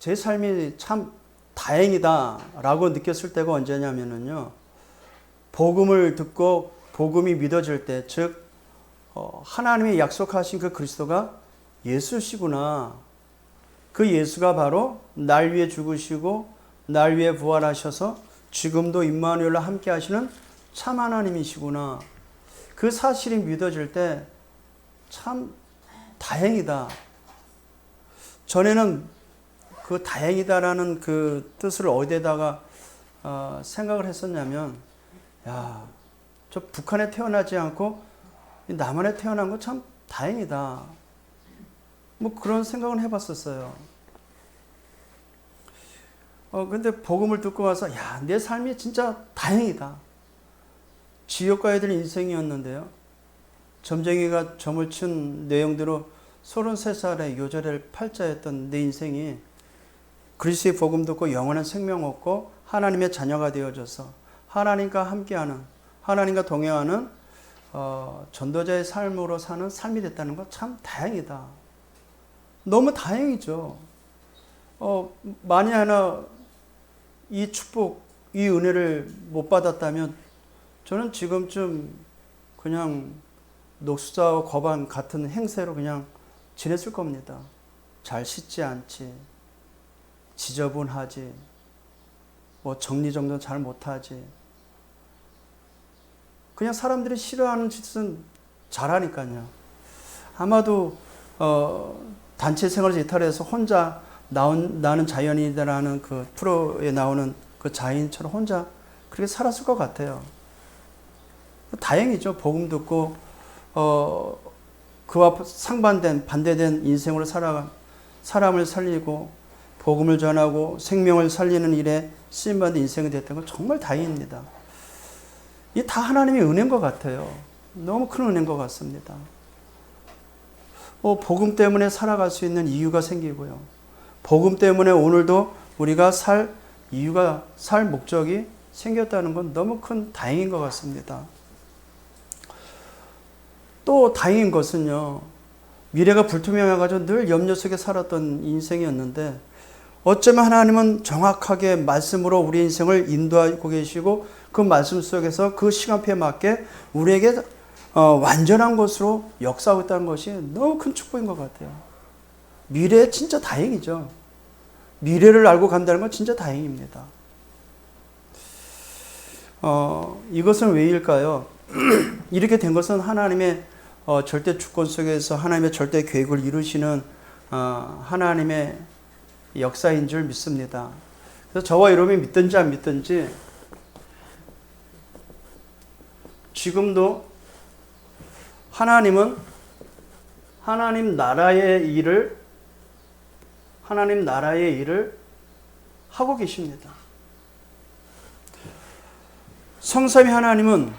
제 삶이 참 다행이다 라고 느꼈을 때가 언제냐면요, 복음을 듣고 복음이 믿어질 때, 즉 하나님이 약속하신 그 그리스도가 예수시구나, 그 예수가 바로 날 위해 죽으시고 날 위해 부활하셔서 지금도 임마누엘과 함께 하시는 참 하나님이시구나, 그 사실이 믿어질 때 참 다행이다. 전에는 그 다행이다라는 그 뜻을 어디에다가 생각을 했었냐면, 야, 저 북한에 태어나지 않고 남한에 태어난 거 참 다행이다. 뭐 그런 생각은 해봤었어요. 근데 복음을 듣고 와서, 야, 내 삶이 진짜 다행이다. 지옥 가야 될 인생이었는데요. 점쟁이가 점을 친 내용대로 33살의 요절의 팔자였던 내 인생이 그리스도의 복음 듣고 영원한 생명 얻고 하나님의 자녀가 되어져서 하나님과 함께하는, 하나님과 동행하는 전도자의 삶으로 사는 삶이 됐다는 거 참 다행이다. 너무 다행이죠. 만약 하나 이 축복, 이 은혜를 못 받았다면 저는 지금쯤 그냥 녹수자와 거반 같은 행세로 그냥 지냈을 겁니다. 잘 씻지 않지, 지저분하지, 뭐 정리정돈 잘 못하지. 그냥 사람들이 싫어하는 짓은 잘하니까요. 아마도 단체 생활에서 이탈해서 혼자 나는 자연인이라는 그 프로에 나오는 그 자연인처럼 혼자 그렇게 살았을 것 같아요. 다행이죠. 복음 듣고 그와 반대된 인생으로 살아가 사람을 살리고 복음을 전하고 생명을 살리는 일에 쓰임받는 인생이 됐던 건 정말 다행입니다. 이게 다 하나님의 은혜인 것 같아요. 너무 큰 은혜인 것 같습니다. 복음 때문에 살아갈 수 있는 이유가 생기고요. 복음 때문에 오늘도 우리가 살 이유가, 살 목적이 생겼다는 건 너무 큰 다행인 것 같습니다. 또 다행인 것은요, 미래가 불투명해가지고 늘 염려 속에 살았던 인생이었는데 어쩌면 하나님은 정확하게 말씀으로 우리 인생을 인도하고 계시고 그 말씀 속에서 그 시간표에 맞게 우리에게 완전한 것으로 역사하고 있다는 것이 너무 큰 축복인 것 같아요. 미래 진짜 다행이죠. 미래를 알고 간다는 건 진짜 다행입니다. 이것은 왜일까요? 이렇게 된 것은 하나님의 절대 주권 속에서 하나님의 절대 계획을 이루시는 하나님의 역사인 줄 믿습니다. 그래서 저와 여러분이 믿든지 안 믿든지 지금도 하나님은 하나님 나라의 일을 하고 계십니다. 성삼위 하나님은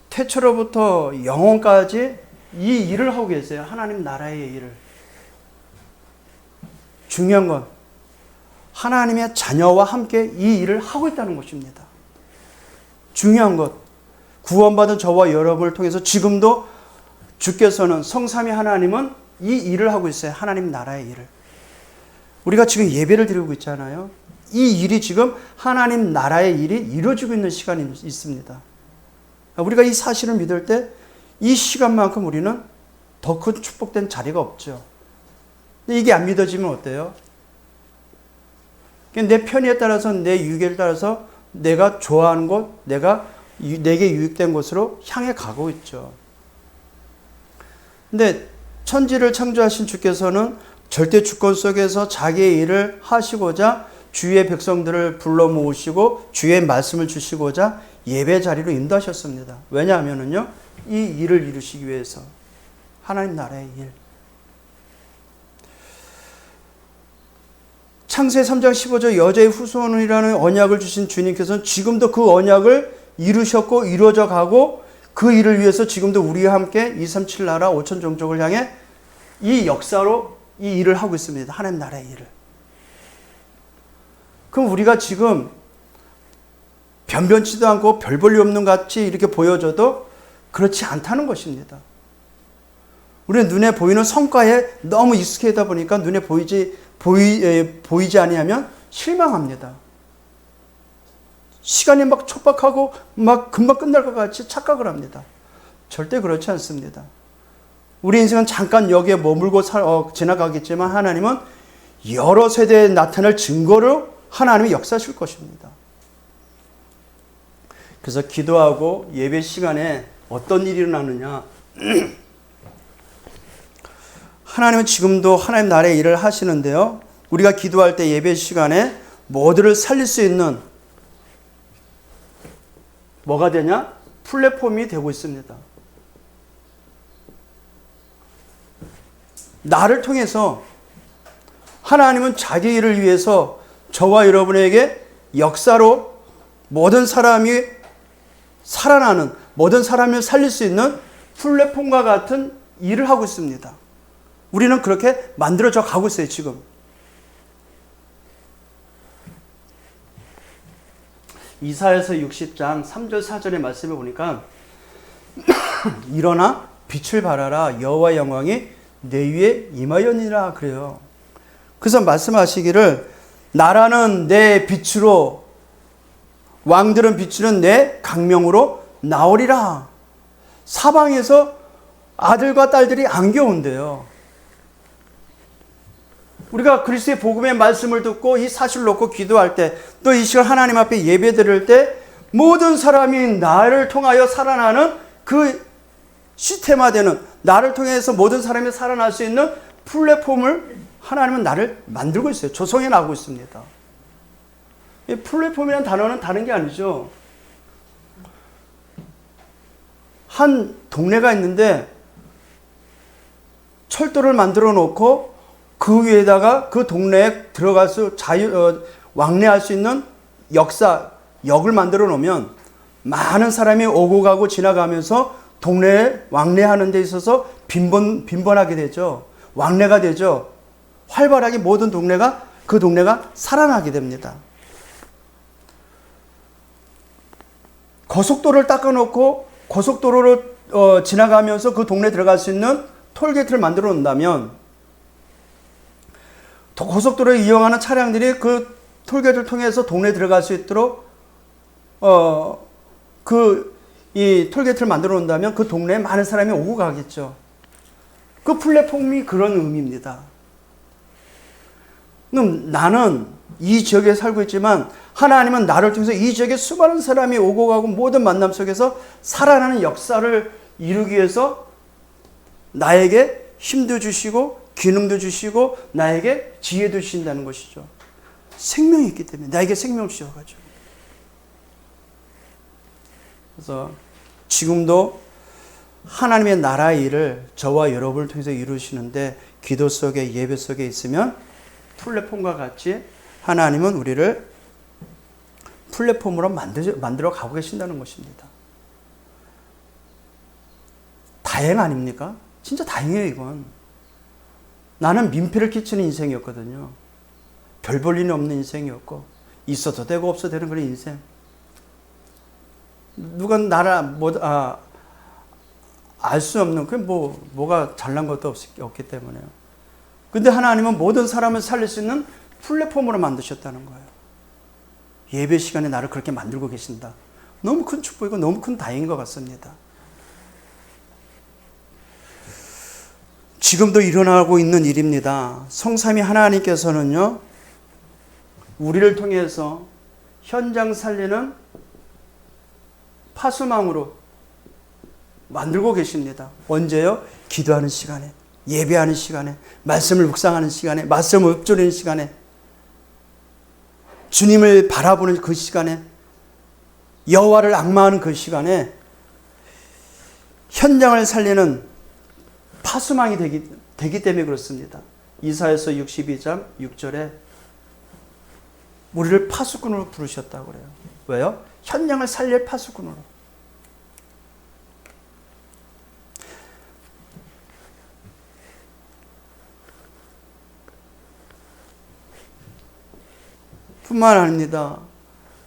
태초로부터 영원까지 이 일을 하고 계세요. 하나님 나라의 일을. 중요한 건 하나님의 자녀와 함께 이 일을 하고 있다는 것입니다. 중요한 것, 구원받은 저와 여러분을 통해서 지금도 주께서는, 성삼위 하나님은 이 일을 하고 있어요. 하나님 나라의 일을. 우리가 지금 예배를 드리고 있잖아요. 이 일이 지금 하나님 나라의 일이 이루어지고 있는 시간이 있습니다. 우리가 이 사실을 믿을 때 이 시간만큼 우리는 더 큰 축복된 자리가 없죠. 근데 이게 안 믿어지면 어때요? 내 편의에 따라서, 내 유익에 따라서 내가 좋아하는 곳, 내게 유익된 곳으로 향해 가고 있죠. 근데 천지를 창조하신 주께서는 절대 주권 속에서 자기의 일을 하시고자 주의 백성들을 불러 모으시고 주의 말씀을 주시고자 예배 자리로 인도하셨습니다. 왜냐하면요, 이 일을 이루시기 위해서. 하나님 나라의 일. 창세기 3장 15절 여자의 후손이라는 언약을 주신 주님께서는 지금도 그 언약을 이루셨고 이루어져 가고 그 일을 위해서 지금도 우리와 함께 237 나라 5천 종족을 향해 이 역사로 이 일을 하고 있습니다. 하나님 나라의 일을. 그럼 우리가 지금 변변치도 않고 별 볼일 없는 같이 이렇게 보여져도 그렇지 않다는 것입니다. 우리는 눈에 보이는 성과에 너무 익숙해다 보니까 눈에 보이지 보이지 아니하면 실망합니다. 시간이 막 촉박하고 막 금방 끝날 것 같이 착각을 합니다. 절대 그렇지 않습니다. 우리 인생은 잠깐 여기에 머물고 지나가겠지만 하나님은 여러 세대에 나타날 증거로 하나님이 역사하실 것입니다. 그래서 기도하고 예배 시간에 어떤 일이 일어나느냐. 하나님은 지금도 하나님 나라의 일을 하시는데요. 우리가 기도할 때 예배 시간에 모두를 살릴 수 있는 뭐가 되냐? 플랫폼이 되고 있습니다. 나를 통해서 하나님은 자기 일을 위해서 저와 여러분에게 역사로 모든 사람이 살아나는, 모든 사람을 살릴 수 있는 플랫폼과 같은 일을 하고 있습니다. 우리는 그렇게 만들어져 가고 있어요, 지금. 이사야서 60장 3절 4절의 말씀을 보니까 일어나 빛을 발하라 여호와의 영광이 내 위에 임하였니라 그래요. 그래서 말씀하시기를 나라는 내 빛으로 왕들은 비추는 내 강명으로 나오리라. 사방에서 아들과 딸들이 안겨온대요. 우리가 그리스도의 복음의 말씀을 듣고 이 사실을 놓고 기도할 때, 또 이 시간 하나님 앞에 예배 드릴 때 모든 사람이 나를 통하여 살아나는 그 시스템화되는, 나를 통해서 모든 사람이 살아날 수 있는 플랫폼을 하나님은 나를 만들고 있어요. 조성해 나가고 있습니다. 이 플랫폼이라는 단어는 다른 게 아니죠. 한 동네가 있는데 철도를 만들어 놓고 그 위에다가 그 동네에 들어갈 수 왕래할 수 있는 역을 만들어 놓으면 많은 사람이 오고 가고 지나가면서 동네에 왕래하는 데 있어서 빈번하게 되죠. 왕래가 되죠. 활발하게 모든 그 동네가 살아나게 됩니다. 고속도로를 닦아놓고 고속도로로 지나가면서 그 동네에 들어갈 수 있는 톨게이트를 만들어 놓는다면 고속도로를 이용하는 차량들이 그 톨게이트를 통해서 동네에 들어갈 수 있도록 이 톨게이트를 만들어 놓는다면 그 동네에 많은 사람이 오고 가겠죠. 그 플랫폼이 그런 의미입니다. 그럼 나는 이 지역에 살고 있지만 하나님은 나를 통해서 이 지역에 수많은 사람이 오고 가고 모든 만남 속에서 살아나는 역사를 이루기 위해서 나에게 힘도 주시고 기능도 주시고 나에게 지혜도 주신다는 것이죠. 생명이 있기 때문에 나에게 생명을 주셔가지고. 그래서 지금도 하나님의 나라의 일을 저와 여러분을 통해서 이루시는데 기도 속에 예배 속에 있으면 플랫폼과 같이 하나님은 우리를 플랫폼으로 만들어 가고 계신다는 것입니다. 다행 아닙니까? 진짜 다행이에요, 이건. 나는 민폐를 끼치는 인생이었거든요. 별 볼 일이 없는 인생이었고 있어도 되고 없어도 되는 그런 인생. 누가 나를 알 수 없는 뭐가 잘난 것도 없기 때문에요. 근데 하나님은 모든 사람을 살릴 수 있는 플랫폼으로 만드셨다는 거예요. 예배 시간에 나를 그렇게 만들고 계신다. 너무 큰 축복이고 너무 큰 다행인 것 같습니다. 지금도 일어나고 있는 일입니다. 성삼위 하나님께서는요, 우리를 통해서 현장 살리는 파수망으로 만들고 계십니다. 언제요? 기도하는 시간에, 예배하는 시간에, 말씀을 묵상하는 시간에, 말씀을 읊조리는 시간에, 주님을 바라보는 그 시간에, 여호와를 앙망하는 그 시간에 현장을 살리는 파수망이 되기 때문에 그렇습니다. 이사야서 62장 6절에 우리를 파수꾼으로 부르셨다고 그래요. 왜요? 현장을 살릴 파수꾼으로. 뿐만 아닙니다.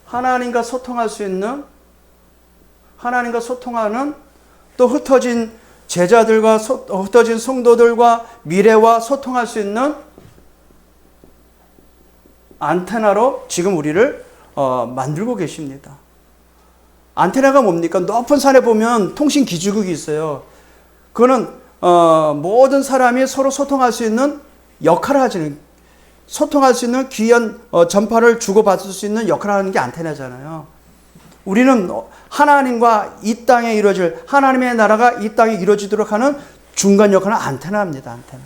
하나님과 소통할 수 있는, 하나님과 소통하는, 또 흩어진 제자들과 흩어진 성도들과 미래와 소통할 수 있는 안테나로 지금 우리를 만들고 계십니다. 안테나가 뭡니까? 높은 산에 보면 통신 기지국이 있어요. 그거는 모든 사람이 서로 소통할 수 있는 역할을 하시는, 소통할 수 있는 귀한 전파를 주고받을 수 있는 역할을 하는 게 안테나잖아요. 우리는 하나님과 이 땅에 이루어질, 하나님의 나라가 이 땅에 이루어지도록 하는 중간 역할은 안테나입니다. 안테나.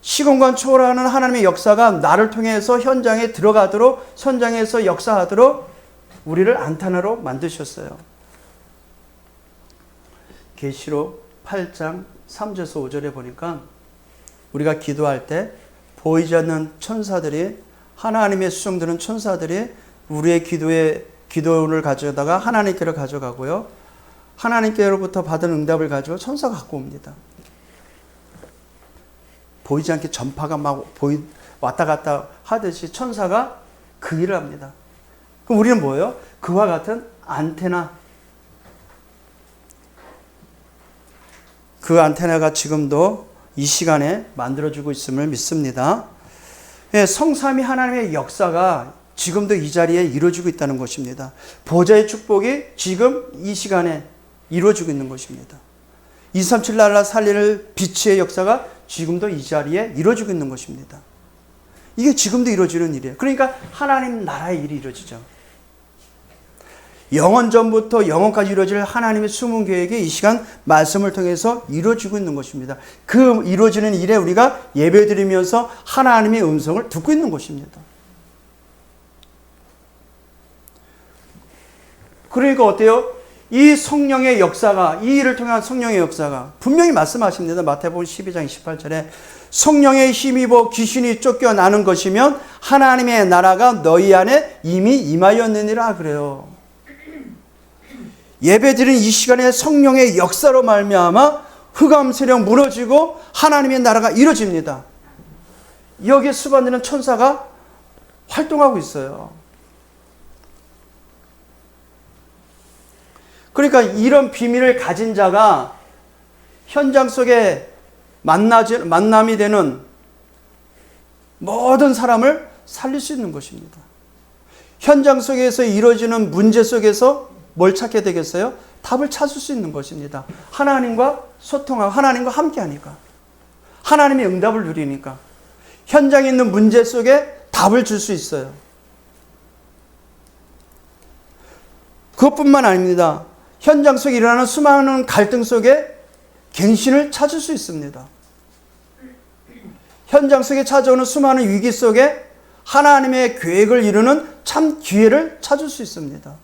시공간 초월하는 하나님의 역사가 나를 통해서 현장에 들어가도록, 현장에서 역사하도록 우리를 안테나로 만드셨어요. 계시록 8장 3절에서 5절에 보니까 우리가 기도할 때 보이지 않는 천사들이, 하나님의 수종드는 천사들이 우리의 기도를 가져다가 하나님께로 가져가고요. 하나님께로부터 받은 응답을 가지고 천사가 갖고 옵니다. 보이지 않게 전파가 막 왔다 갔다 하듯이 천사가 그 일을 합니다. 그럼 우리는 뭐예요? 그와 같은 안테나. 그 안테나가 지금도 이 시간에 만들어지고 있음을 믿습니다. 예, 성삼위 하나님의 역사가 지금도 이 자리에 이루어지고 있다는 것입니다. 보좌의 축복이 지금 이 시간에 이루어지고 있는 것입니다. 237 나라 살리는 빛의 역사가 지금도 이 자리에 이루어지고 있는 것입니다. 이게 지금도 이루어지는 일이에요. 그러니까 하나님 나라의 일이 이루어지죠. 영원 전부터 영원까지 이루어질 하나님의 숨은 계획이 이 시간 말씀을 통해서 이루어지고 있는 것입니다. 그 이루어지는 일에 우리가 예배드리면서 하나님의 음성을 듣고 있는 것입니다. 그러니까 어때요? 이 성령의 역사가, 이 일을 통한 성령의 역사가 분명히 말씀하십니다. 마태복음 12장 28절에 성령의 힘입어 귀신이 쫓겨나는 것이면 하나님의 나라가 너희 안에 이미 임하였느니라 그래요. 예배드리는 이 시간에 성령의 역사로 말미암아 흑암 세력 무너지고 하나님의 나라가 이루어집니다. 여기에 수반되는 천사가 활동하고 있어요. 그러니까 이런 비밀을 가진 자가 현장 속에 만남이 되는 모든 사람을 살릴 수 있는 것입니다. 현장 속에서 이루어지는 문제 속에서 뭘 찾게 되겠어요? 답을 찾을 수 있는 것입니다. 하나님과 소통하고 하나님과 함께하니까. 하나님의 응답을 누리니까. 현장에 있는 문제 속에 답을 줄 수 있어요. 그것뿐만 아닙니다. 현장 속에 일어나는 수많은 갈등 속에 갱신을 찾을 수 있습니다. 현장 속에 찾아오는 수많은 위기 속에 하나님의 계획을 이루는 참 기회를 찾을 수 있습니다.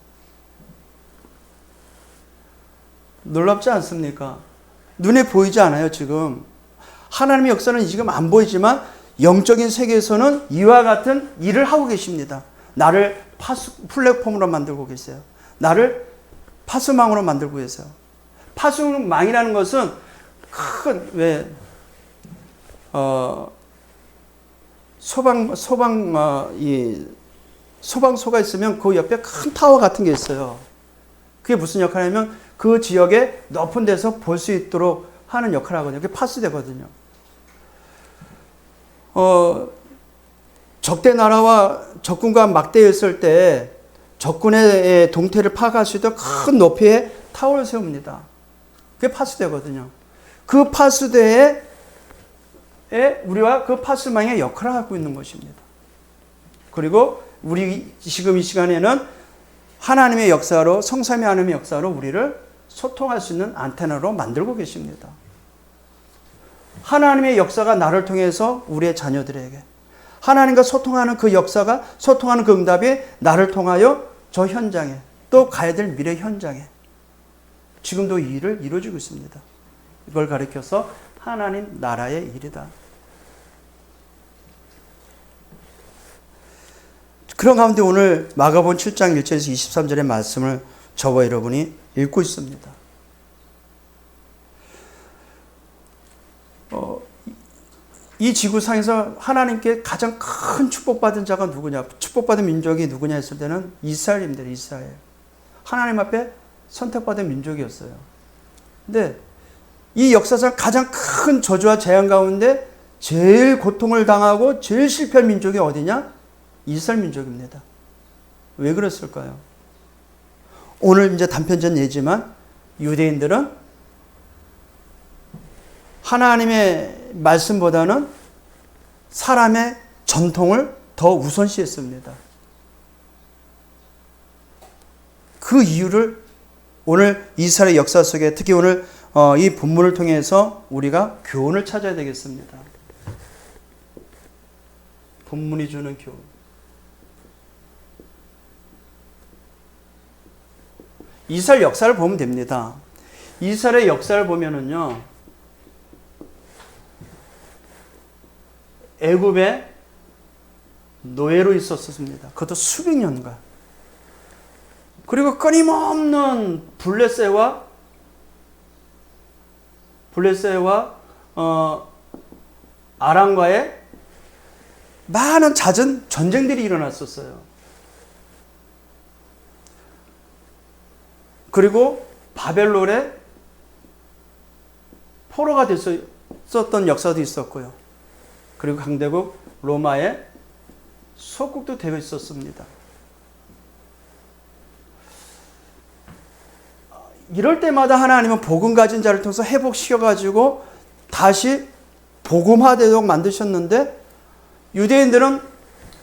놀랍지 않습니까? 눈에 보이지 않아요, 지금. 하나님의 역사는 지금 안 보이지만 영적인 세계에서는 이와 같은 일을 하고 계십니다. 나를 플랫폼으로 만들고 계세요. 나를 파수망으로 만들고 계세요. 파수망이라는 것은 큰, 소방소가 있으면 그 옆에 큰 타워 같은 게 있어요. 그게 무슨 역할이냐면 그 지역의 높은 데서 볼 수 있도록 하는 역할을 하거든요. 그게 파수되거든요. 적대 나라와 적군과 막대했을 때 적군의 동태를 파악할 수 있도록 큰 높이의 타워를 세웁니다. 그게 파수대거든요. 그 파수대에 우리와 그 파수망의 역할을 하고 있는 것입니다. 그리고 우리 지금 이 시간에는 하나님의 역사로, 성삼위 하나님의 역사로 우리를 소통할 수 있는 안테나로 만들고 계십니다. 하나님의 역사가 나를 통해서 우리의 자녀들에게, 하나님과 소통하는 그 역사가, 소통하는 그 응답이 나를 통하여 저 현장에, 또 가야 될 미래 현장에 지금도 이 일을 이루어지고 있습니다. 이걸 가리켜서 하나님 나라의 일이다. 그런 가운데 오늘 마가복음 7장 1절에서 23절의 말씀을 저와 여러분이 읽고 있습니다. 이 지구상에서 하나님께 가장 큰 축복받은 자가 누구냐, 축복받은 민족이 누구냐 했을 때는 이스라엘입니다. 이스라엘. 하나님 앞에 선택받은 민족이었어요. 근데 이 역사상 가장 큰 저주와 재앙 가운데 제일 고통을 당하고 제일 실패한 민족이 어디냐? 이스라엘 민족입니다. 왜 그랬을까요? 오늘 이제 단편전 예지만 유대인들은 하나님의 말씀보다는 사람의 전통을 더 우선시했습니다. 그 이유를 오늘 이스라엘 역사 속에 특히 오늘 이 본문을 통해서 우리가 교훈을 찾아야 되겠습니다. 본문이 주는 교훈. 이스라엘 역사를 보면 됩니다. 이스라엘의 역사를 보면은요, 애굽에 노예로 있었습니다. 그것도 수백 년간. 그리고 끊임없는 블레셋과 아람과의 많은 잦은 전쟁들이 일어났었어요. 그리고 바벨론에 포로가 됐었던 역사도 있었고요. 그리고 강대국 로마의 속국도 되어 있었습니다. 이럴 때마다 하나님은 복음 가진 자를 통해서 회복시켜가지고 다시 복음화되도록 만드셨는데 유대인들은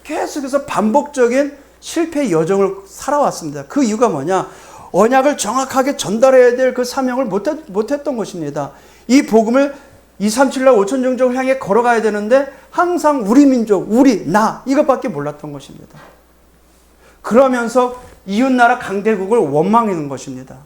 계속해서 반복적인 실패의 여정을 살아왔습니다. 그 이유가 뭐냐? 언약을 정확하게 전달해야 될 그 사명을 못했던 것입니다. 이 복음을 237날 5천 종족을 향해 걸어가야 되는데 항상 우리 민족, 나 이것밖에 몰랐던 것입니다. 그러면서 이웃나라 강대국을 원망하는 것입니다.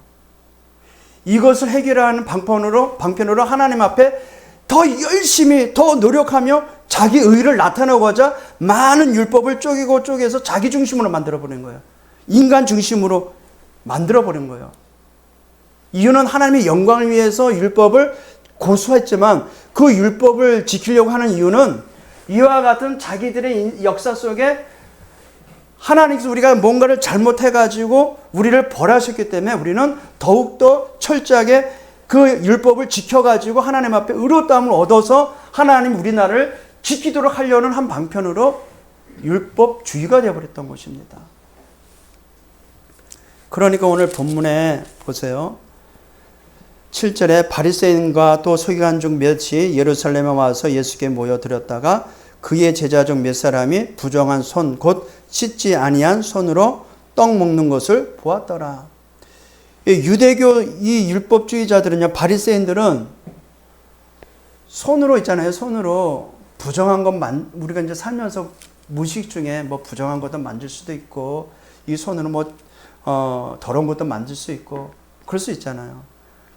이것을 해결하는 방편으로 하나님 앞에 더 열심히 더 노력하며 자기 의를 나타내고자 많은 율법을 쪼개서 자기 중심으로 만들어버린 거예요. 인간 중심으로 만들어버린 거예요. 이유는 하나님의 영광을 위해서 율법을 고수했지만 그 율법을 지키려고 하는 이유는 이와 같은 자기들의 역사 속에 하나님께서 우리가 뭔가를 잘못해가지고 우리를 벌하셨기 때문에 우리는 더욱더 철저하게 그 율법을 지켜가지고 하나님 앞에 의롭다함을 얻어서 하나님 우리나라를 지키도록 하려는 한 방편으로 율법주의가 되어버렸던 것입니다. 그러니까 오늘 본문에 보세요. 7절에 바리새인과 또 서기관 중 몇이 예루살렘에 와서 예수께 모여들었다가 그의 제자 중 몇 사람이 부정한 손 곧 씻지 아니한 손으로 떡 먹는 것을 보았더라. 유대교 이 율법주의자들은요, 바리새인들은 손으로 있잖아요. 손으로 부정한 것 우리가 이제 살면서 무식 중에 뭐 부정한 것도 만질 수도 있고 이 손으로 뭐 더러운 것도 만질 수 있고 그럴 수 있잖아요.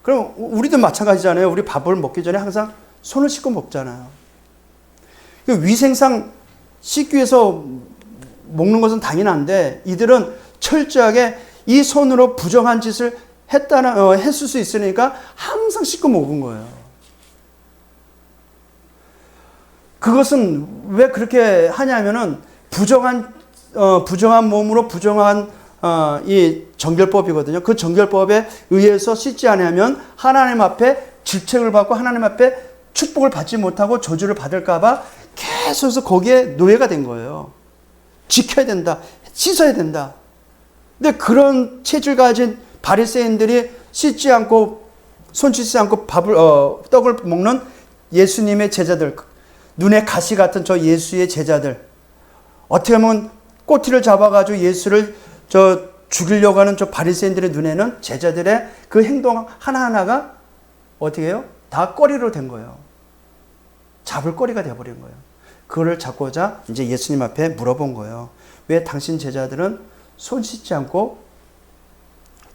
그럼 우리도 마찬가지잖아요. 우리 밥을 먹기 전에 항상 손을 씻고 먹잖아요. 위생상 씻기 위해서 먹는 것은 당연한데 이들은 철저하게 이 손으로 부정한 짓을 했을 수 있으니까 항상 씻고 먹은 거예요. 그것은 왜 그렇게 하냐면은 부정한 몸으로 부정한 이 정결법이거든요. 그 정결법에 의해서 씻지 않으면 하나님 앞에 질책을 받고 하나님 앞에 축복을 받지 못하고 저주를 받을까봐 계속해서 거기에 노예가 된 거예요. 지켜야 된다. 씻어야 된다. 근데 그런 체질 가진 바리새인들이 씻지 않고 손 씻지 않고 떡을 먹는 예수님의 제자들, 눈에 가시 같은 저 예수의 제자들, 어떻게 보면 꼬티를 잡아가지고 예수를 죽이려고 하는 저 바리새인들의 눈에는 제자들의 그 행동 하나하나가 어떻게 해요? 다 꺼리로 된 거예요. 잡을 꺼리가 되어버린 거예요. 그거를 잡고자 이제 예수님 앞에 물어본 거예요. 왜 당신 제자들은 손 씻지 않고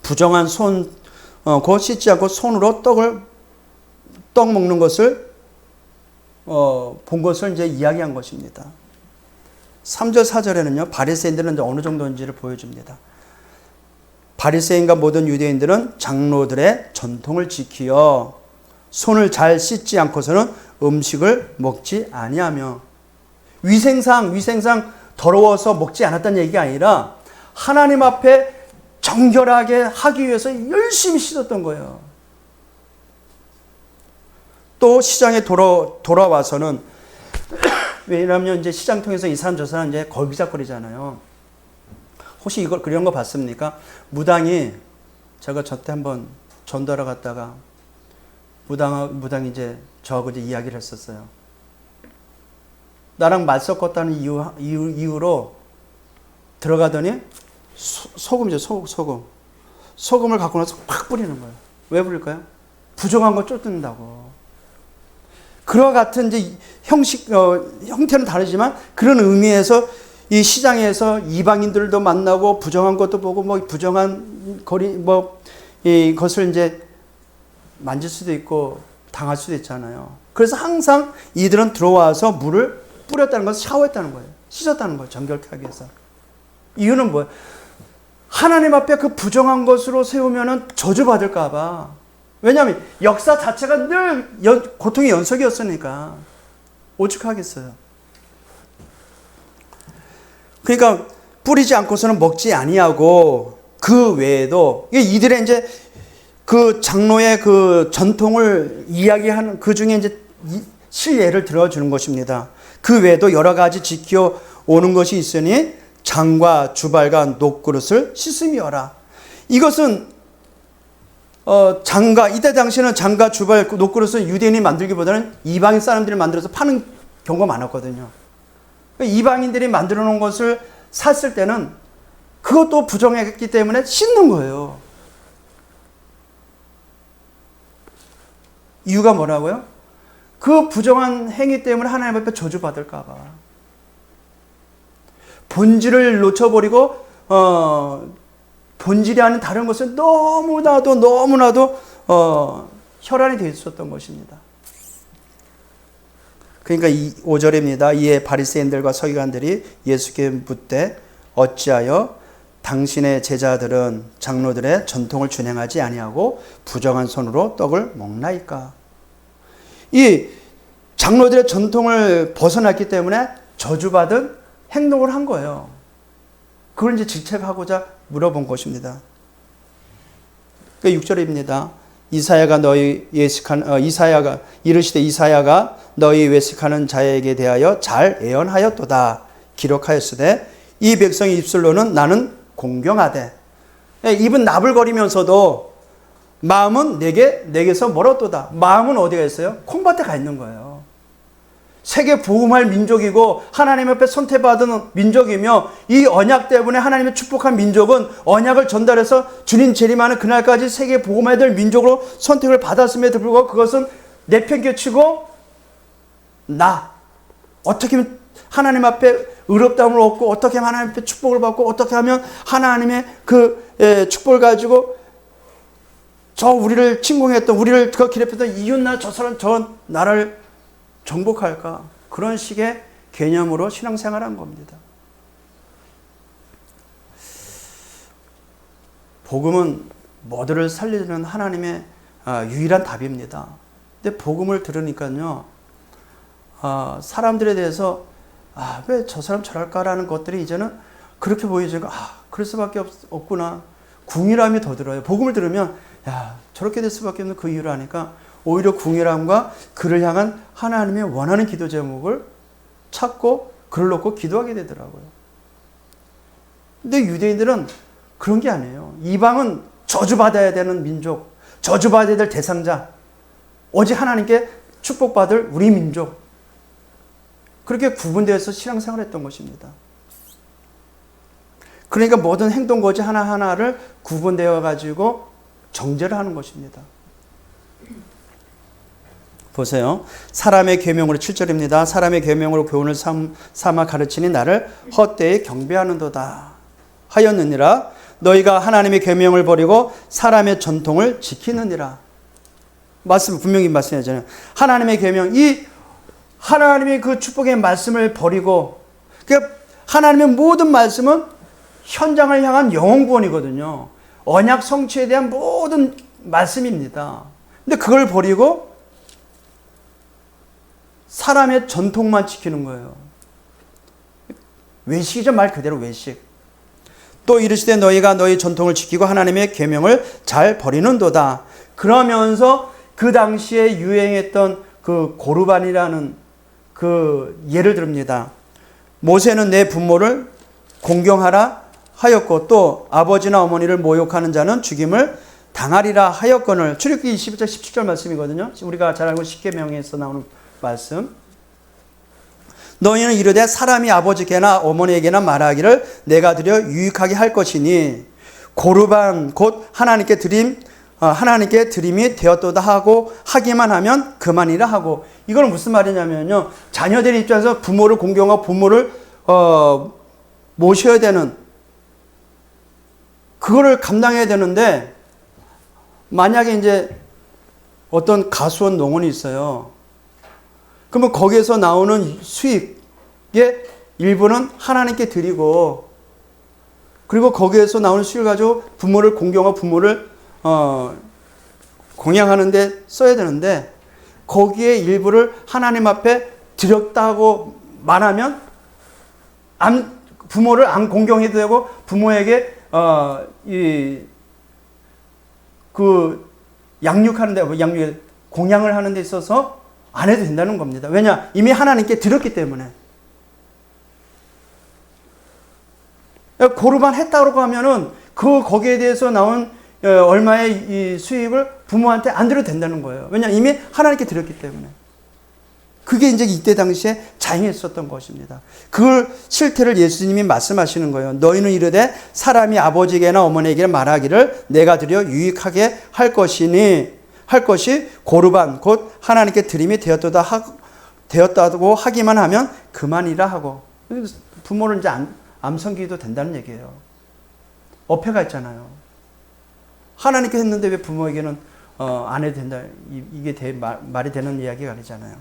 부정한 곧 씻지 않고 손으로 떡 먹는 것을 본 것을 이제 이야기한 것입니다. 3절 4절에는요. 바리새인들은 이제 어느 정도인지를 보여줍니다. 바리새인과 모든 유대인들은 장로들의 전통을 지키어 손을 잘 씻지 않고서는 음식을 먹지 아니하며 위생상 더러워서 먹지 않았다는 얘기가 아니라 하나님 앞에 정결하게 하기 위해서 열심히 씻었던 거예요. 또 시장에 돌아와서는 왜냐하면 이제 시장 통해서 이 사람 저 사람 이제 걸기작거리잖아요. 혹시 이걸 그런 거 봤습니까? 무당이 제가 저때 한번 전도하러 갔다가 무당이 이제 저하고 이제 이야기를 했었어요. 나랑 말 섞었다는 이유로 들어가더니 소금이죠, 소금을 갖고 나서 팍 뿌리는 거예요. 왜 뿌릴까요? 부정한 거 쫓는다고. 그와 같은 이제 형태는 다르지만 그런 의미에서 이 시장에서 이방인들도 만나고 부정한 것도 보고 뭐 부정한 이것을 이제 만질 수도 있고 당할 수도 있잖아요. 그래서 항상 이들은 들어와서 물을 뿌렸다는 것은 샤워했다는 거예요. 씻었다는 거예요. 정결케 하기 위해서. 이유는 뭐예요? 하나님 앞에 그 부정한 것으로 세우면은 저주받을까봐. 왜냐하면 역사 자체가 늘 고통의 연속이었으니까. 오죽하겠어요. 그러니까 뿌리지 않고서는 먹지 아니하고 그 외에도 이들의 이제 그 장로의 그 전통을 이야기하는 그 중에 이제 실예를 들어주는 것입니다. 그 외에도 여러 가지 지켜 오는 것이 있으니 장과 주발과 녹그릇을 씻음이어라. 이것은 이때 당시에는 장과 주발 녹그릇은 유대인이 만들기보다는 이방인 사람들이 만들어서 파는 경우가 많았거든요. 이방인들이 만들어 놓은 것을 샀을 때는 그것도 부정했기 때문에 씻는 거예요. 이유가 뭐라고요? 그 부정한 행위 때문에 하나님 앞에 저주받을까 봐. 본질을 놓쳐버리고 본질이 아닌 다른 것은 너무나도 혈안이 되어 있었던 것입니다. 그러니까 5절입니다. 이에 바리새인들과 서기관들이 예수께 묻되 어찌하여 당신의 제자들은 장로들의 전통을 준행하지 아니하고 부정한 손으로 떡을 먹나이까? 이 장로들의 전통을 벗어났기 때문에 저주받은 행동을 한 거예요. 그걸 이제 질책하고자 물어본 것입니다. 6절입니다. 이사야가 이르시되 이사야가 너희 외식하는 자에게 대하여 잘 예언하였도다. 기록하였으되 이 백성의 입술로는 나는 공경하되. 입은 나불거리면서도 마음은 내게서 멀었도다. 마음은 어디가 있어요? 콩밭에 가 있는 거예요. 세계 복음할 민족이고 하나님 앞에 선택받은 민족이며 이 언약 때문에 하나님의 축복한 민족은 언약을 전달해서 주님 재림하는 그날까지 세계 복음해야 될 민족으로 선택을 받았음에도 불구하고 그것은 내팽개치고 어떻게 하면 하나님 앞에 의롭다움을 얻고 어떻게 하면 하나님 앞에 축복을 받고 어떻게 하면 하나님의 축복을 가지고 우리를 침공했던 우리를 기lep했던 이웃나 저 사람 저 나라를 정복할까? 그런 식의 개념으로 신앙생활을 한 겁니다. 복음은 모두를 살리는 하나님의 유일한 답입니다. 근데 복음을 들으니까요, 사람들에 대해서 왜 저 사람 저럴까라는 것들이 이제는 그렇게 보이지가 그럴 수밖에 없구나. 궁일함이 더 들어요. 복음을 들으면 저렇게 될 수밖에 없는 그 이유를 아니까 오히려 궁일함과 그를 향한 하나님의 원하는 기도 제목을 찾고 그를 놓고 기도하게 되더라고요. 근데 유대인들은 그런 게 아니에요. 이방은 저주받아야 되는 민족, 저주받아야 될 대상자, 오직 하나님께 축복받을 우리 민족. 그렇게 구분되어서 신앙생활을 했던 것입니다. 그러니까 모든 행동거지 하나하나를 구분되어 가지고 정죄를 하는 것입니다. 보세요. 사람의 계명으로 7절입니다. 사람의 계명으로 교훈을 삼아 가르치니 나를 헛되이 경배하는도다 하였느니라. 너희가 하나님의 계명을 버리고 사람의 전통을 지키느니라. 분명히 말씀하잖아요. 하나님의 계명, 이 하나님의 그 축복의 말씀을 버리고, 그러니까 하나님의 모든 말씀은 현장을 향한 영혼 구원이거든요. 언약 성취에 대한 모든 말씀입니다. 근데 그걸 버리고 사람의 전통만 지키는 거예요. 외식이죠. 말 그대로 외식. 또 이르시되 너희가 너희 전통을 지키고 하나님의 계명을 잘 버리는도다. 그러면서 그 당시에 유행했던 그 고르반이라는 그 예를 듭니다. 모세는 내 부모를 공경하라 하였고 또 아버지나 어머니를 모욕하는 자는 죽임을 당하리라 하였거늘. 출애굽기 21장 17절 말씀이거든요. 우리가 잘 알고 십계명에서 나오는 말씀. 너희는 이르되 사람이 아버지에게나 어머니에게나 말하기를 내가 드려 유익하게 할 것이니 고르반 곧 하나님께 드림이 되었도다 하고 하기만 하면 그만이라 하고. 이건 무슨 말이냐면요, 자녀들의 입장에서 부모를 공경하고 부모를 모셔야 되는, 그거를 감당해야 되는데, 만약에 이제 어떤 가수원 농원이 있어요. 그러면 거기에서 나오는 수익의 일부는 하나님께 드리고, 그리고 거기에서 나오는 수익을 가지고 부모를 공경하고 부모를 공양하는 데 써야 되는데, 거기에 일부를 하나님 앞에 드렸다고 말하면 부모를 안 공경해도 되고 부모에게 양육하는 데, 공양을 하는 데 있어서 안 해도 된다는 겁니다. 왜냐? 이미 하나님께 드렸기 때문에. 고르반 했다고 하면은 거기에 대해서 나온 얼마의 이 수입을 부모한테 안 드려도 된다는 거예요. 왜냐? 이미 하나님께 드렸기 때문에. 그게 이제 이때 당시에 자행했었던 것입니다. 그걸 실태를 예수님이 말씀하시는 거예요. 너희는 이르되 사람이 아버지에게나 어머니에게 말하기를 내가 드려 유익하게 할 것이 고르반 곧 하나님께 드림이 되었다고 하기만 하면 그만이라 하고. 부모를 이제 안 섬기도 된다는 얘기예요. 어폐가 있잖아요. 하나님께 했는데 왜 부모에게는 안 해도 된다. 이게 말이 되는 이야기가 아니잖아요.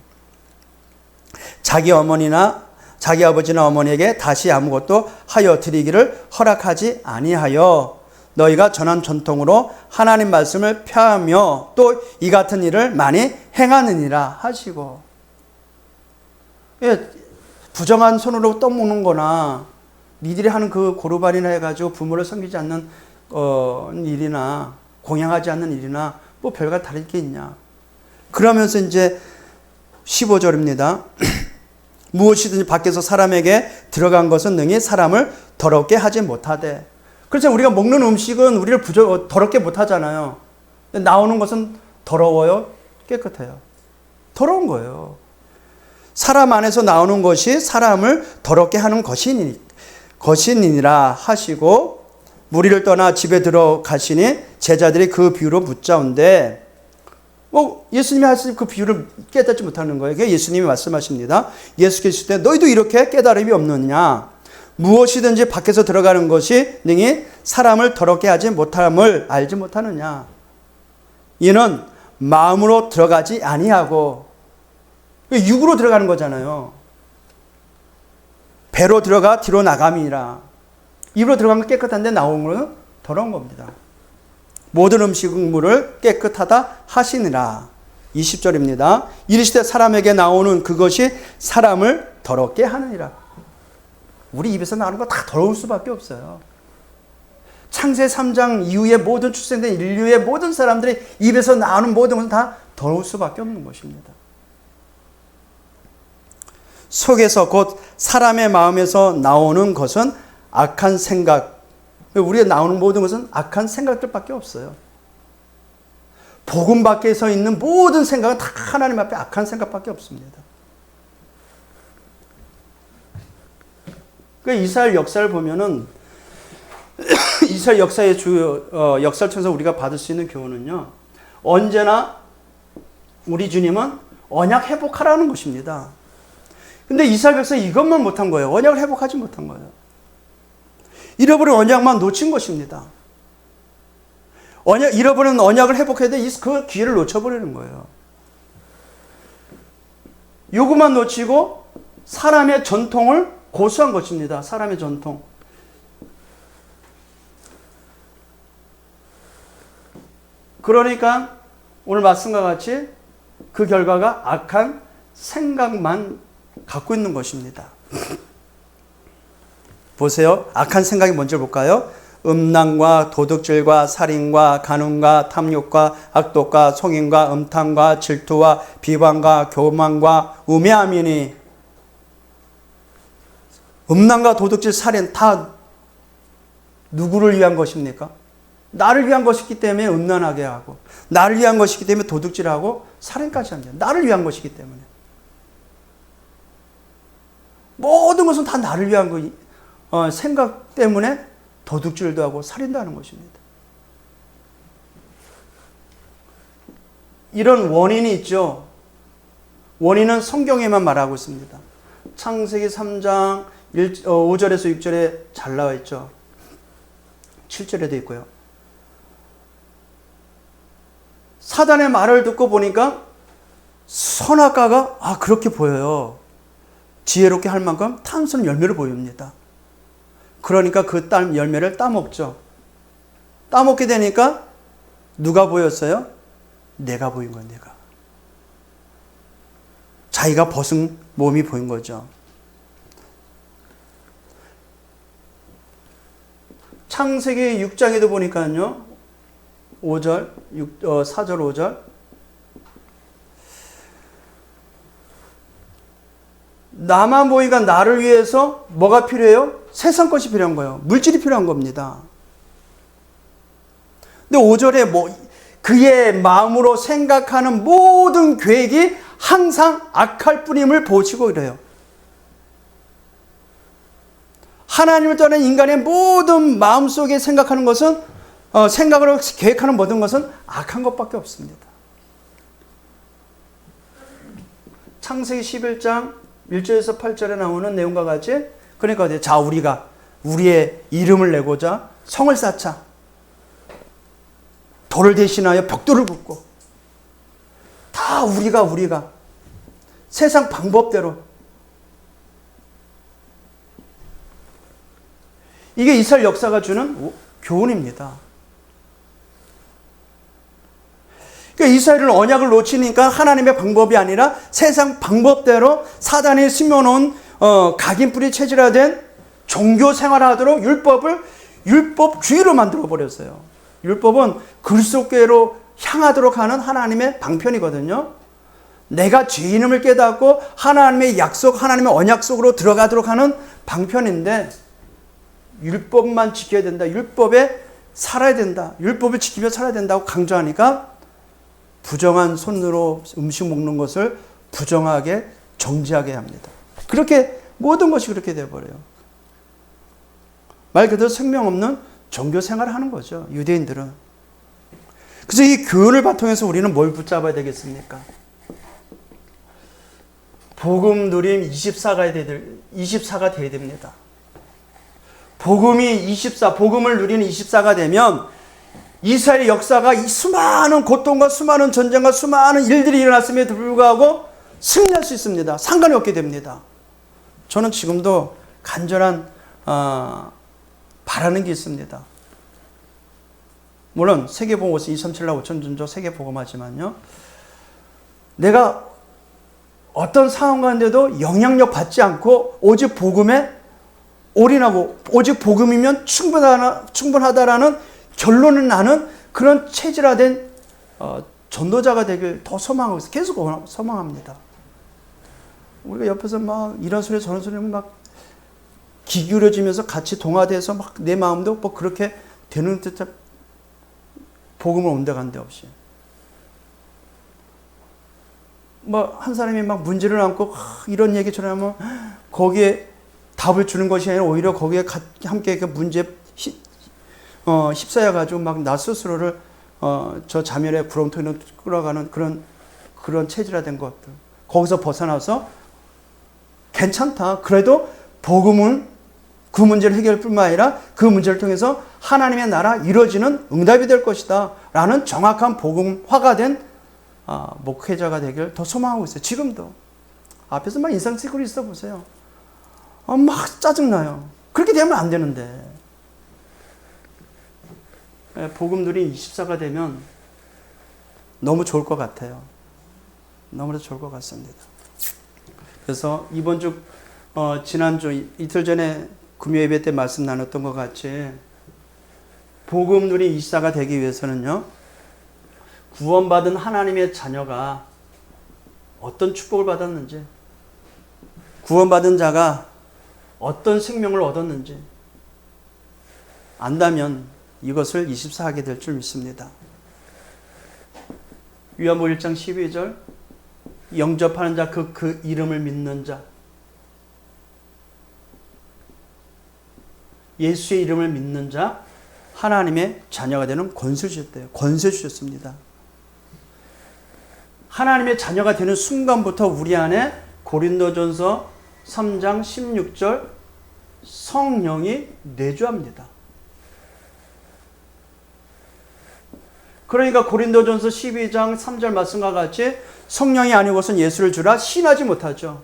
자기 아버지나 어머니에게 다시 아무것도 하여 드리기를 허락하지 아니하여 너희가 전한 전통으로 하나님 말씀을 펴하며 또 이 같은 일을 많이 행하느니라 하시고. 부정한 손으로 떠먹는 거나 니들이 하는 그 고르반이나 해가지고 부모를 섬기지 않는 일이나 공양하지 않는 일이나 뭐 별과 다를 게 있냐. 그러면서 이제 15절입니다. 무엇이든지 밖에서 사람에게 들어간 것은 능히 사람을 더럽게 하지 못하되. 그렇죠. 우리가 먹는 음식은 우리를 더럽게 못하잖아요. 나오는 것은 더러워요? 깨끗해요? 더러운 거예요. 사람 안에서 나오는 것이 사람을 더럽게 하는 것이니라 하시고 무리를 떠나 집에 들어가시니 제자들이 그 비유로 묻자온데, 예수님이 하신 그 비유를 깨닫지 못하는 거예요. 예수님이 말씀하십니다. 예수께서 때 너희도 이렇게 깨달음이 없느냐. 무엇이든지 밖에서 들어가는 것이 능히 사람을 더럽게 하지 못함을 알지 못하느냐. 이는 마음으로 들어가지 아니하고, 육으로 들어가는 거잖아요. 배로 들어가 뒤로 나감이라. 입으로 들어가면 깨끗한데 나오는 것은 더러운 겁니다. 모든 음식물을 깨끗하다 하시니라. 20절입니다. 이르시되 사람에게 나오는 그것이 사람을 더럽게 하느니라. 우리 입에서 나오는 거 다 더러울 수밖에 없어요. 창세 3장 이후에 모든 출생된 인류의 모든 사람들이 입에서 나오는 모든 것은 다 더러울 수밖에 없는 것입니다. 속에서 곧 사람의 마음에서 나오는 것은 악한 생각. 우리가 나오는 모든 것은 악한 생각들밖에 없어요. 복음 밖에서 있는 모든 생각은 다 하나님 앞에 악한 생각밖에 없습니다. 그 이스라엘 역사를 보면은 이스라엘 역사의 역사를 통해서 우리가 받을 수 있는 교훈은요, 언제나 우리 주님은 언약 회복하라는 것입니다. 근데 이스라엘 백성이 이것만 못한 거예요. 언약을 회복하지 못한 거예요. 잃어버린 언약만 놓친 것입니다. 잃어버린 언약을 회복해야 돼. 그 기회를 놓쳐버리는 거예요. 요구만 놓치고 사람의 전통을 고수한 것입니다. 사람의 전통. 그러니까 오늘 말씀과 같이 그 결과가 악한 생각만 갖고 있는 것입니다. 보세요. 악한 생각이 뭔지 볼까요? 음란과 도둑질과 살인과 간음과 탐욕과 악독과 속임과 음탕과 질투와 비방과 교만과 우매함이니. 음란과 도둑질, 살인 다 누구를 위한 것입니까? 나를 위한 것이기 때문에 음란하게 하고, 나를 위한 것이기 때문에 도둑질하고 살인까지 합니다. 나를 위한 것이기 때문에. 모든 것은 다 나를 위한 생각 때문에 도둑질도 하고 살인도 하는 것입니다. 이런 원인이 있죠. 원인은 성경에만 말하고 있습니다. 창세기 3장 5절에서 6절에 잘 나와 있죠. 7절에도 있고요. 사단의 말을 듣고 보니까 선악과가 그렇게 보여요. 지혜롭게 할 만큼 탐스러운 열매를 보입니다. 그러니까 그 열매를 따먹죠. 따먹게 되니까 누가 보였어요? 내가 보인 거예요. 내가. 자기가 벗은 몸이 보인 거죠. 창세기 6장에도 보니까요. 4절 5절. 나만 보니까 나를 위해서 뭐가 필요해요? 세상 것이 필요한 거예요. 물질이 필요한 겁니다. 근데 5절에 그의 마음으로 생각하는 모든 계획이 항상 악할 뿐임을 보시고 이래요. 하나님을 떠난 인간의 모든 마음속에 생각하는 것은 생각으로 계획하는 모든 것은 악한 것밖에 없습니다. 창세기 11장 1절에서 8절에 나오는 내용과 같이 그러니까 어디 자 우리가 우리의 이름을 내고자 성을 쌓자. 돌을 대신하여 벽돌을 붓고 다 우리가 세상 방법대로 이게 이스라엘 역사가 주는 교훈입니다. 그러니까 이스라엘은 언약을 놓치니까 하나님의 방법이 아니라 세상 방법대로 사단이 심어놓은 각인뿌리 체질화된 종교 생활하도록 율법주의로 만들어버렸어요. 율법은 그리스도께로 향하도록 하는 하나님의 방편이거든요. 내가 죄인임을 깨닫고 하나님의 약속, 하나님의 언약 속으로 들어가도록 하는 방편인데 율법만 지켜야 된다. 율법에 살아야 된다. 율법을 지키며 살아야 된다고 강조하니까 부정한 손으로 음식 먹는 것을 부정하게 정지하게 합니다. 그렇게 모든 것이 그렇게 되어버려요. 말 그대로 생명 없는 종교 생활을 하는 거죠. 유대인들은. 그래서 이 교훈을 바탕해서 우리는 뭘 붙잡아야 되겠습니까? 복음 누림 24가 돼야 됩니다. 복음을 누리는 24가 되면 이스라엘의 역사가 이 수많은 고통과 수많은 전쟁과 수많은 일들이 일어났음에도 불구하고 승리할 수 있습니다. 상관이 없게 됩니다. 저는 지금도 간절한 바라는 게 있습니다. 물론 세계복음서 237나 5천전조 세계복음하지만요. 내가 어떤 상황 가운데도 영향력 받지 않고 오직 복음에 올인하고 오직 복음이면 충분하다라는 결론을 나는 그런 체질화된 전도자가 되길 더 소망하고 있어요. 계속 소망합니다. 우리가 옆에서 막 이런 소리 저런 소리 막 귀 기울여지면서 같이 동화돼서 막 내 마음도 뭐 그렇게 되는 듯한 복음을 온데간데 없이 뭐 한 사람이 막 문제를 안고 이런 얘기처럼 하면 거기에 답을 주는 것이 아니라 오히려 거기에 함께 그 문제 휩싸여 가지고 막 나 스스로를 저 자멸의 구렁텅이로 끌어가는 그런 체질화된 것들 거기서 벗어나서 괜찮다. 그래도 복음은 그 문제를 해결할 뿐만 아니라 그 문제를 통해서 하나님의 나라 이루어지는 응답이 될 것이다 라는 정확한 복음화가 된 목회자가 되길 더 소망하고 있어요. 지금도 앞에서 막 인상 쓰고 있어 보세요. 막 짜증나요. 그렇게 되면 안 되는데 복음 누린 24가 되면 너무 좋을 것 같아요. 너무나 좋을 것 같습니다. 그래서 이번 주 지난주 이틀 전에 금요 예배 때 말씀 나눴던 것 같이 복음 누린 24가 되기 위해서는요. 구원받은 하나님의 자녀가 어떤 축복을 받았는지 구원받은 자가 어떤 생명을 얻었는지 안다면 이것을 24하게 될 줄 믿습니다. 요한복음 1장 12절 영접하는 자 그 이름을 믿는 자 예수의 이름을 믿는 자 하나님의 자녀가 되는 권세 주셨대요. 권세 주셨습니다. 하나님의 자녀가 되는 순간부터 우리 안에 고린도전서 3장 16절 성령이 내주합니다. 그러니까 고린도전서 12장 3절 말씀과 같이 성령이 아니고선 예수를 주라 신하지 못하죠.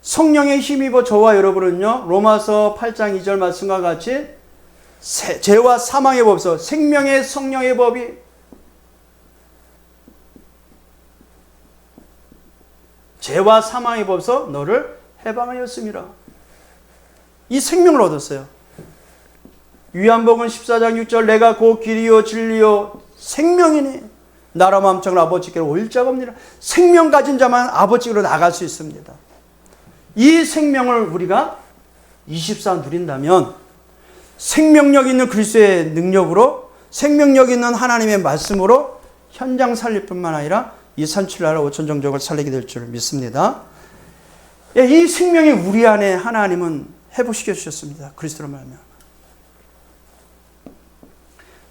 성령에 힘입어 저와 여러분은요, 로마서 8장 2절 말씀과 같이 죄와 사망의 법에서 생명의 성령의 법이 죄와 사망의 법에서 너를 해방하였음이라. 이 생명을 얻었어요. 요한복음 14장 6절 내가 곧 길이요 진리요 생명이니 나라 마음창을 아버지께로 올 자가 없느니라. 생명 가진 자만 아버지께로 나갈 수 있습니다. 이 생명을 우리가 24 누린다면 생명력 있는 그리스도의 능력으로 생명력 있는 하나님의 말씀으로 현장 살릴 뿐만 아니라 이 산출나라 5천 종족을 살리게 될 줄 믿습니다. 이 생명이 우리 안에 하나님은 회복시켜 주셨습니다. 그리스도로 말미암아.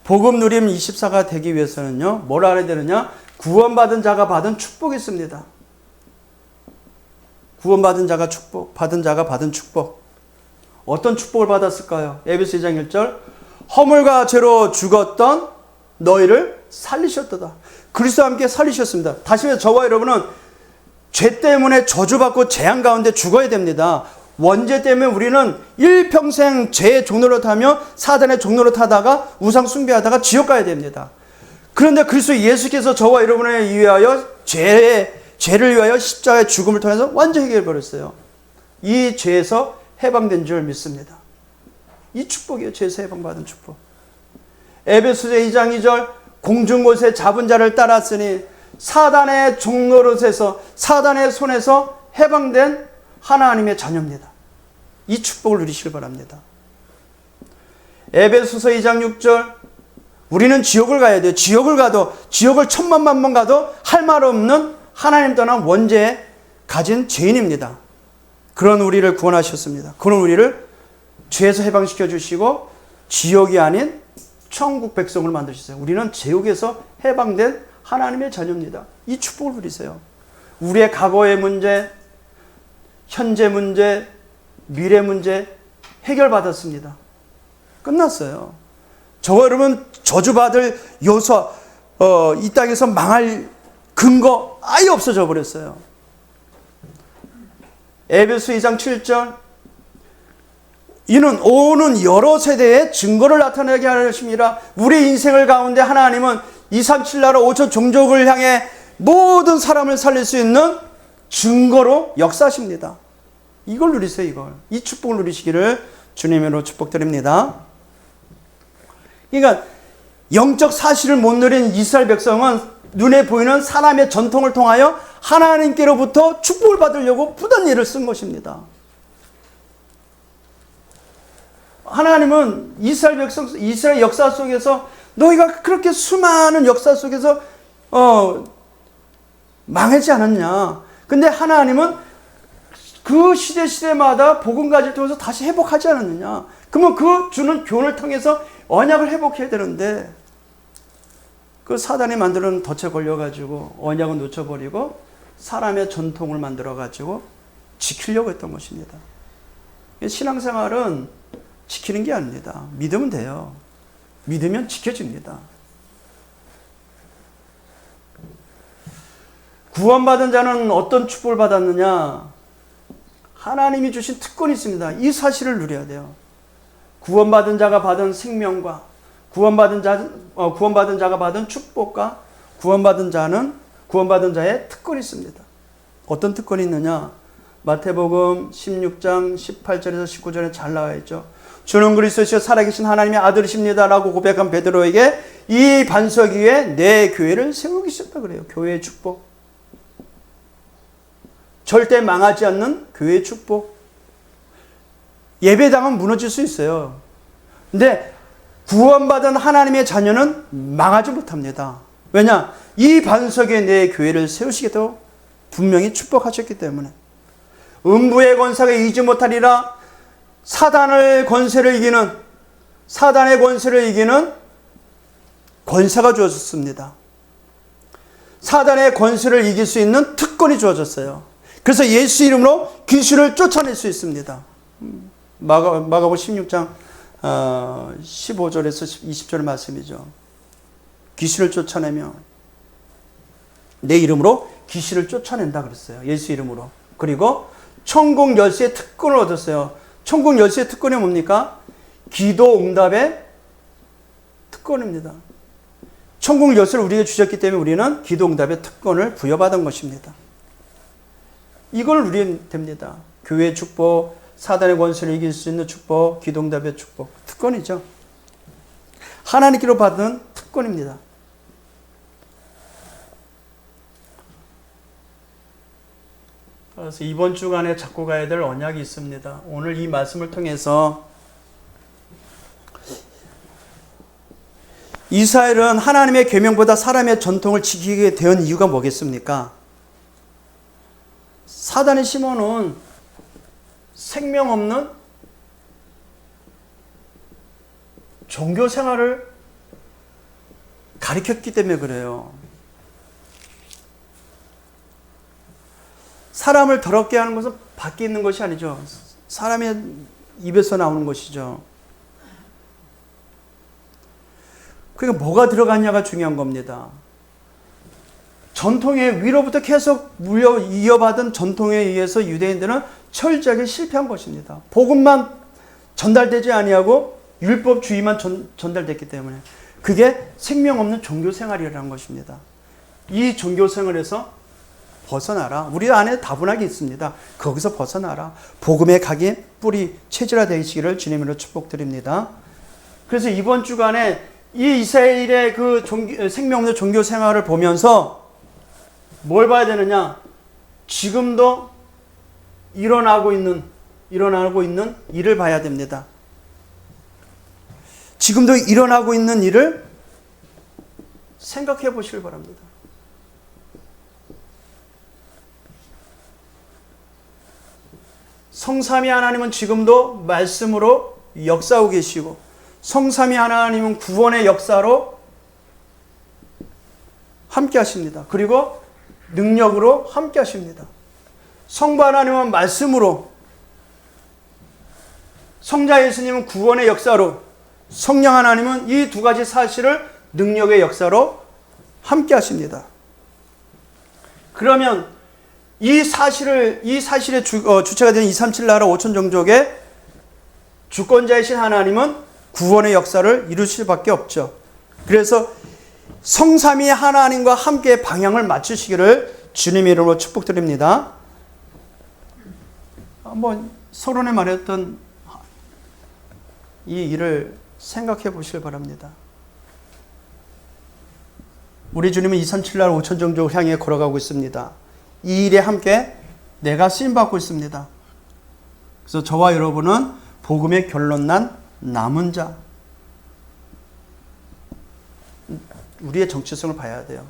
복음 누림 24가 되기 위해서는요, 뭘 알아야 되느냐? 구원받은 자가 받은 축복이 있습니다. 구원받은 자가 축복, 받은 자가 받은 축복. 어떤 축복을 받았을까요? 에베소 2장 1절 허물과 죄로 죽었던 너희를 살리셨도다. 그리스도와 함께 살리셨습니다. 다시 말해서 저와 여러분은 죄 때문에 저주받고 재앙 가운데 죽어야 됩니다. 원죄 때문에 우리는 일평생 죄의 종로를 타며 사단의 종로를 타다가 우상 숭배하다가 지옥 가야 됩니다. 그런데 그리스도 예수께서 저와 여러분을 위하여 죄를 위하여 십자가의 죽음을 통해서 완전히 해결해 버렸어요. 이 죄에서 해방된 줄 믿습니다. 이 축복이에요. 죄에서 해방받은 축복. 에베소서 2장 2절 공중 곳에 잡은 자를 따랐으니 사단의 종노릇에서 사단의 손에서 해방된 하나님의 자녀입니다. 이 축복을 누리시길 바랍니다. 에베소서 2장 6절 우리는 지옥을 가야 돼요. 지옥을 가도 지옥을 1000만 번 가도 할 말 없는 하나님 떠난 원죄에 가진 죄인입니다. 그런 우리를 구원하셨습니다. 그런 우리를 죄에서 해방시켜 주시고 지옥이 아닌 천국 백성을 만드셨어요. 우리는 지옥에서 해방된 하나님의 자녀입니다. 이 축복을 누리세요. 우리의 과거의 문제, 현재 문제, 미래 문제 해결받았습니다. 끝났어요. 저와 여러분 저주받을 요소, 이 땅에서 망할 근거 아예 없어져 버렸어요. 에베소 2장 7절 이는 오는 여러 세대의 증거를 나타내게 하심이라. 우리 인생을 가운데 하나님은 237나라 5천 종족을 향해 모든 사람을 살릴 수 있는 증거로 역사하십니다. 이걸 누리세요. 이걸. 이 축복을 누리시기를 주님으로 축복드립니다. 그러니까 영적 사실을 못 누린 이스라엘 백성은 눈에 보이는 사람의 전통을 통하여 하나님께로부터 축복을 받으려고 부단 일을 쓴 것입니다. 하나님은 이스라엘 백성, 이스라엘 역사 속에서 너희가 그렇게 수많은 역사 속에서 망하지 않았냐. 근데 하나님은 그 시대마다 복음 가지를 통해서 다시 회복하지 않았느냐. 그러면 그 주는 교훈을 통해서 언약을 회복해야 되는데 그 사단이 만드는 덫에 걸려가지고 언약을 놓쳐버리고 사람의 전통을 만들어가지고 지키려고 했던 것입니다. 신앙생활은 지키는 게 아닙니다. 믿으면 돼요. 믿으면 지켜집니다. 구원받은 자는 어떤 축복을 받았느냐? 하나님이 주신 특권이 있습니다. 이 사실을 누려야 돼요. 구원받은 자가 받은 생명과 구원받은 자가 받은 축복과 구원받은 자의 특권이 있습니다. 어떤 특권이 있느냐? 마태복음 16장 18절에서 19절에 잘 나와 있죠. 주는 그리스도시요 살아계신 하나님의 아들이십니다 라고 고백한 베드로에게 이 반석 위에 내 교회를 세우기 시작했다 그래요. 교회의 축복. 절대 망하지 않는 교회의 축복. 예배당은 무너질 수 있어요. 근데 구원받은 하나님의 자녀는 망하지 못합니다. 왜냐? 이 반석에 내 교회를 세우시겠다고 분명히 축복하셨기 때문에. 음부의 권세가 이기지 못하리라. 사단의 권세를 이기는 권세가 주어졌습니다. 사단의 권세를 이길 수 있는 특권이 주어졌어요. 그래서 예수 이름으로 귀신을 쫓아낼 수 있습니다. 마가복음 16장 15절에서 20절 말씀이죠. 귀신을 쫓아내며 내 이름으로 귀신을 쫓아낸다 그랬어요. 예수 이름으로. 그리고 천국 열쇠의 특권을 얻었어요. 천국 열쇠의 특권이 뭡니까? 기도 응답의 특권입니다. 천국 열쇠를 우리에게 주셨기 때문에 우리는 기도 응답의 특권을 부여받은 것입니다. 이걸 누리면 됩니다. 교회의 축복, 사단의 권세를 이길 수 있는 축복, 기도 응답의 축복, 특권이죠. 하나님께로 받은 특권입니다. 그래서 이번 주간에 잡고 가야 될 언약이 있습니다. 오늘 이 말씀을 통해서 이스라엘은 하나님의 계명보다 사람의 전통을 지키게 된 이유가 뭐겠습니까? 사단이 심어놓은 생명 없는 종교 생활을 가리켰기 때문에 그래요. 사람을 더럽게 하는 것은 밖에 있는 것이 아니죠. 사람의 입에서 나오는 것이죠. 그러니까 뭐가 들어갔냐가 중요한 겁니다. 전통에 위로부터 계속 이어받은 전통에 의해서 유대인들은 철저하게 실패한 것입니다. 복음만 전달되지 아니하고 율법주의만 전달됐기 때문에 그게 생명 없는 종교 생활이라는 것입니다. 이 종교 생활에서 벗어나라. 우리 안에 다분하게 있습니다. 거기서 벗어나라. 복음의 각인 뿌리 체질화되시기를 주님으로 축복드립니다. 그래서 이번 주간에 이 이스라엘의 그 생명 없는 종교 생활을 보면서 뭘 봐야 되느냐? 지금도 일어나고 있는 일을 봐야 됩니다. 지금도 일어나고 있는 일을 생각해 보시길 바랍니다. 성삼위 하나님은 지금도 말씀으로 역사하고 계시고, 성삼위 하나님은 구원의 역사로 함께 하십니다. 그리고 능력으로 함께 하십니다. 성부 하나님은 말씀으로, 성자 예수님은 구원의 역사로, 성령 하나님은 이 두 가지 사실을 능력의 역사로 함께 하십니다. 그러면 이 사실의 주체가 된 237 나라 5천 종족의 주권자이신 하나님은 구원의 역사를 이루실 밖에 없죠. 그래서 성삼위 하나님과 함께 방향을 맞추시기를 주님의 이름으로 축복드립니다. 한번 서론에 말했던 이 일을 생각해 보시길 바랍니다. 우리 주님은 237 나라 5천 종족을 향해 걸어가고 있습니다. 이 일에 함께 내가 쓰임받고 있습니다. 그래서 저와 여러분은 복음의 결론 난 남은 자, 우리의 정체성을 봐야 돼요.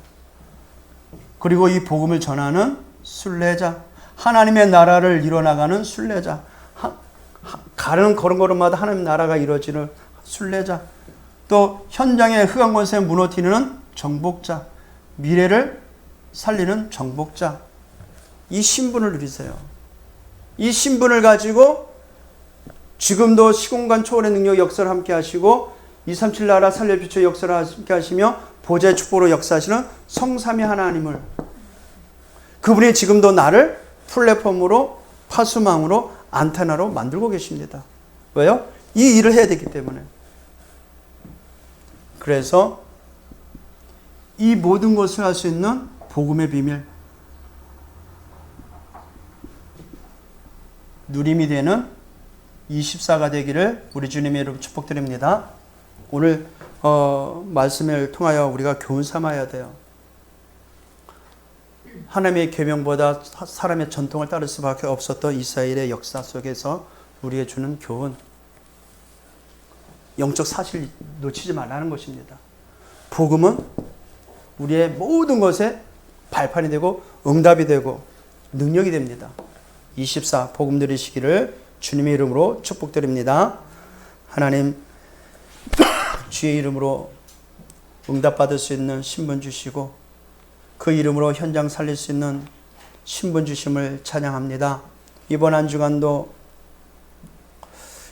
그리고 이 복음을 전하는 순례자, 하나님의 나라를 이뤄나가는 순례자, 가는 걸음걸음마다 하나님의 나라가 이루어지는 순례자, 또 현장의 흑암 권세에 무너뜨리는 정복자, 미래를 살리는 정복자, 이 신분을 누리세요. 이 신분을 가지고 지금도 시공간 초월의 능력 역사를 함께 하시고 237 나라 살려 비추어 역사를 함께 하시며 보좌의 축복으로 역사하시는 성삼위 하나님을, 그분이 지금도 나를 플랫폼으로, 파수망으로, 안테나로 만들고 계십니다. 왜요? 이 일을 해야 되기 때문에. 그래서 이 모든 것을 할 수 있는 복음의 비밀, 누림이 되는 24가 되기를 우리 주님의 이름으로 축복드립니다. 오늘 말씀을 통하여 우리가 교훈 삼아야 돼요. 하나님의 계명보다 사람의 전통을 따를 수밖에 없었던 이스라엘의 역사 속에서 우리의 주는 교훈, 영적 사실 놓치지 말라는 것입니다. 복음은 우리의 모든 것에 발판이 되고 응답이 되고 능력이 됩니다. 24 복음 들으시기를 주님의 이름으로 축복드립니다. 하나님 주의 이름으로 응답받을 수 있는 신분 주시고 그 이름으로 현장 살릴 수 있는 신분 주심을 찬양합니다. 이번 한 주간도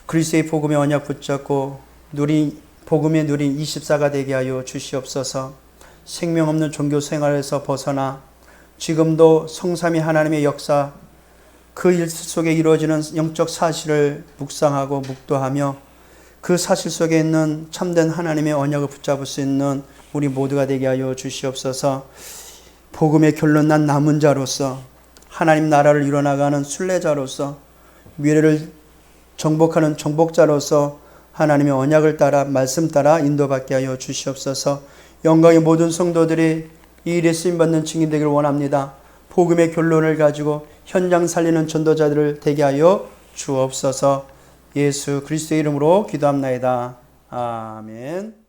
그리스도의 복음의 언약 붙잡고 복음의 누린 24가 되게 하여 주시옵소서. 생명 없는 종교 생활에서 벗어나 지금도 성삼위 하나님의 역사 그 일 속에 이루어지는 영적 사실을 묵상하고 묵도하며 그 사실 속에 있는 참된 하나님의 언약을 붙잡을 수 있는 우리 모두가 되게 하여 주시옵소서. 복음의 결론 난 남은 자로서 하나님 나라를 이뤄나가는 순례자로서 미래를 정복하는 정복자로서 하나님의 언약을 따라 말씀 따라 인도받게 하여 주시옵소서. 영광의 모든 성도들이 이 일에 쓰임받는 증인 되기를 원합니다. 복음의 결론을 가지고 현장 살리는 전도자들을 되게 하여 주옵소서. 예수 그리스도의 이름으로 기도합나이다. 아멘.